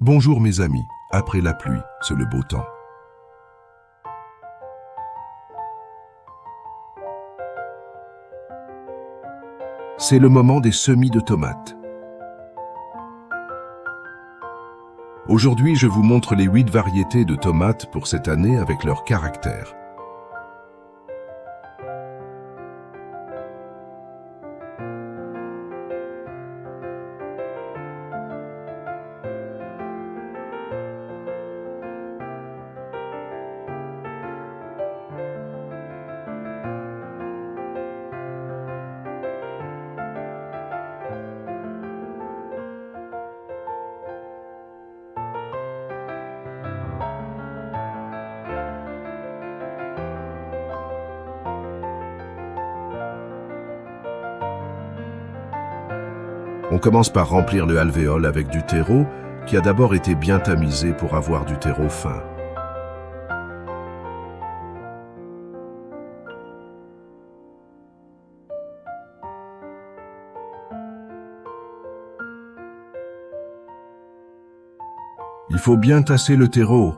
Bonjour mes amis, après la pluie, c'est le beau temps. C'est le moment des semis de tomates. Aujourd'hui, je vous montre les 8 variétés de tomates pour cette année avec leur caractère. On commence par remplir le alvéole avec du terreau qui a d'abord été bien tamisé pour avoir du terreau fin. Il faut bien tasser le terreau.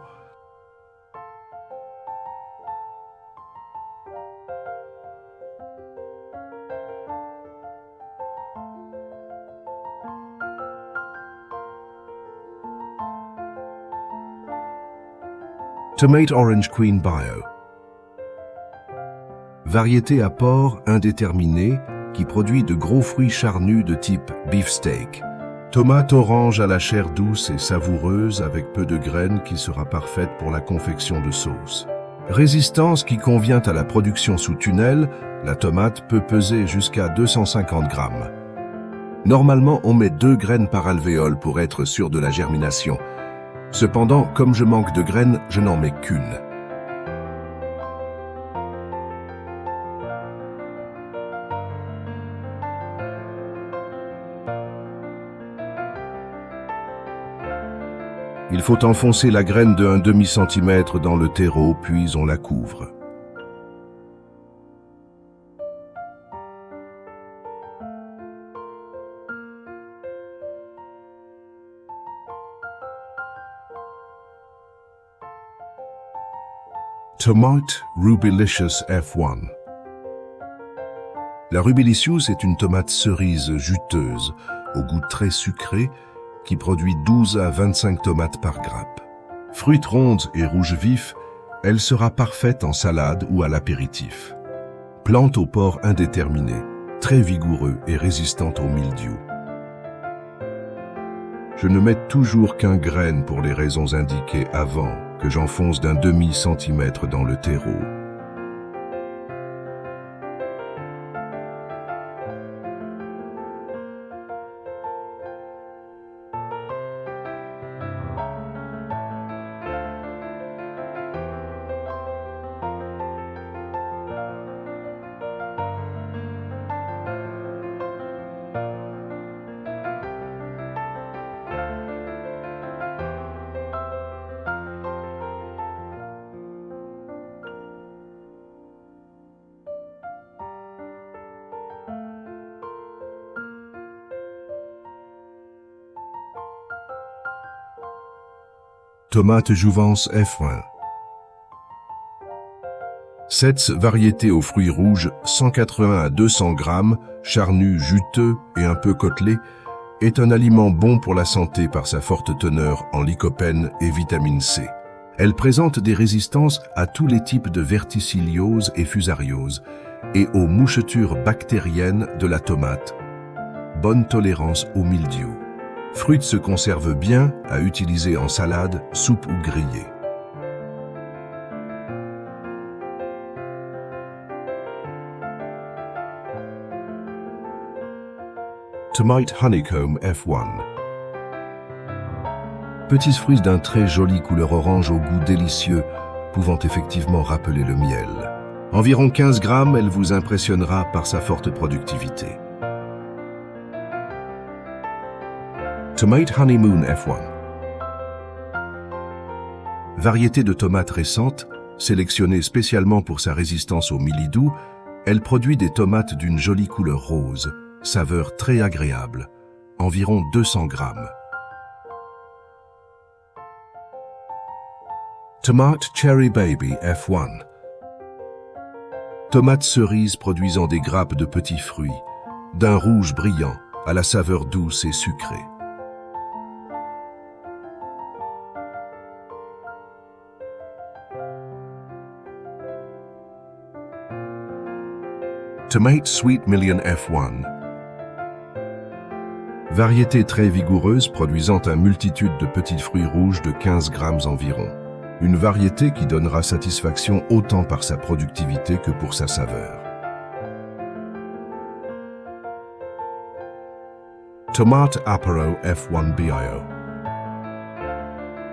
Tomate Orange Queen Bio. Variété à port indéterminé qui produit de gros fruits charnus de type beefsteak. Tomate orange à la chair douce et savoureuse avec peu de graines qui sera parfaite pour la confection de sauce. Résistance qui convient à la production sous tunnel, la tomate peut peser jusqu'à 250 grammes. Normalement, on met 2 graines par alvéole pour être sûr de la germination. Cependant, comme je manque de graines, je n'en mets qu'une. Il faut enfoncer la graine de 1/2 centimètre dans le terreau, puis on la couvre. Tomate Rubilicious F1. La Rubilicious est une tomate cerise juteuse, au goût très sucré, qui produit 12 à 25 tomates par grappe. Fruite ronde et rouge vif, elle sera parfaite en salade ou à l'apéritif. Plante au port indéterminé, très vigoureux et résistante au mildiou. Je ne mets toujours qu'un graine pour les raisons indiquées avant, que j'enfonce d'1/2 centimètre dans le terreau. Tomate Jouvence F1. Cette variété aux fruits rouges, 180 à 200 grammes, charnu, juteux et un peu côtelé, est un aliment bon pour la santé par sa forte teneur en lycopène et vitamine C. Elle présente des résistances à tous les types de verticilliose et fusariose et aux mouchetures bactériennes de la tomate. Bonne tolérance au mildiou. Fruit se conserve bien à utiliser en salade, soupe ou grillée. Tomate Honeycomb F1. Petits fruits d'un très joli couleur orange au goût délicieux, pouvant effectivement rappeler le miel. Environ 15 grammes, elle vous impressionnera par sa forte productivité. Tomate Honeymoon F1. Variété de tomates récente, sélectionnée spécialement pour sa résistance au mildiou, elle produit des tomates d'une jolie couleur rose, saveur très agréable, environ 200 grammes. Tomate Cherry Baby F1. Tomates cerises produisant des grappes de petits fruits, d'un rouge brillant à la saveur douce et sucrée. Tomate Sweet Million F1. Variété très vigoureuse produisant une multitude de petits fruits rouges de 15 grammes environ. Une variété qui donnera satisfaction autant par sa productivité que pour sa saveur. Tomate Aparo F1 BIO.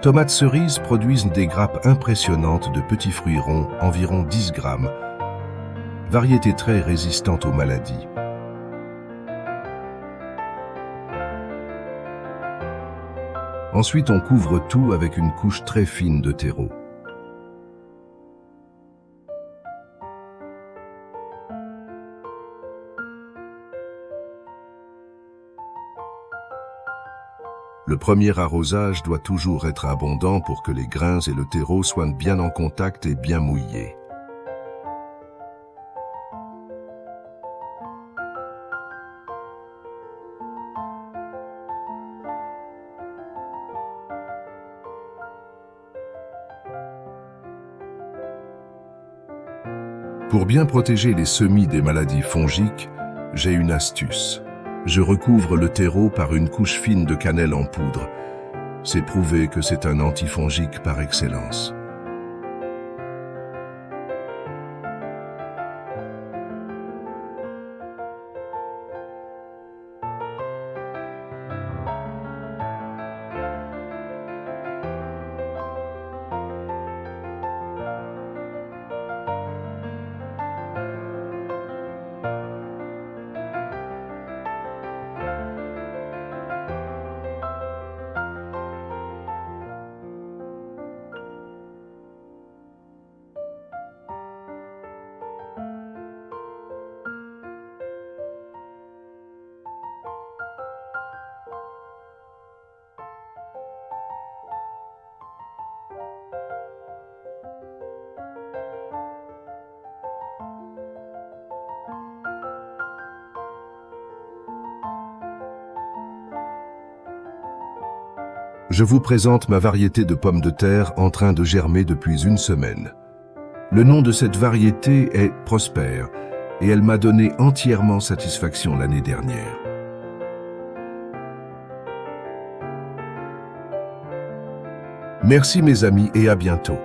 Tomates cerises produisent des grappes impressionnantes de petits fruits ronds, environ 10 grammes. Variété très résistante aux maladies. Ensuite, on couvre tout avec une couche très fine de terreau. Le premier arrosage doit toujours être abondant pour que les grains et le terreau soient bien en contact et bien mouillés. Pour bien protéger les semis des maladies fongiques, j'ai une astuce. Je recouvre le terreau par une couche fine de cannelle en poudre. C'est prouvé que c'est un antifongique par excellence. Je vous présente ma variété de pommes de terre en train de germer depuis une semaine. Le nom de cette variété est Prosper et elle m'a donné entièrement satisfaction l'année dernière. Merci mes amis et à bientôt.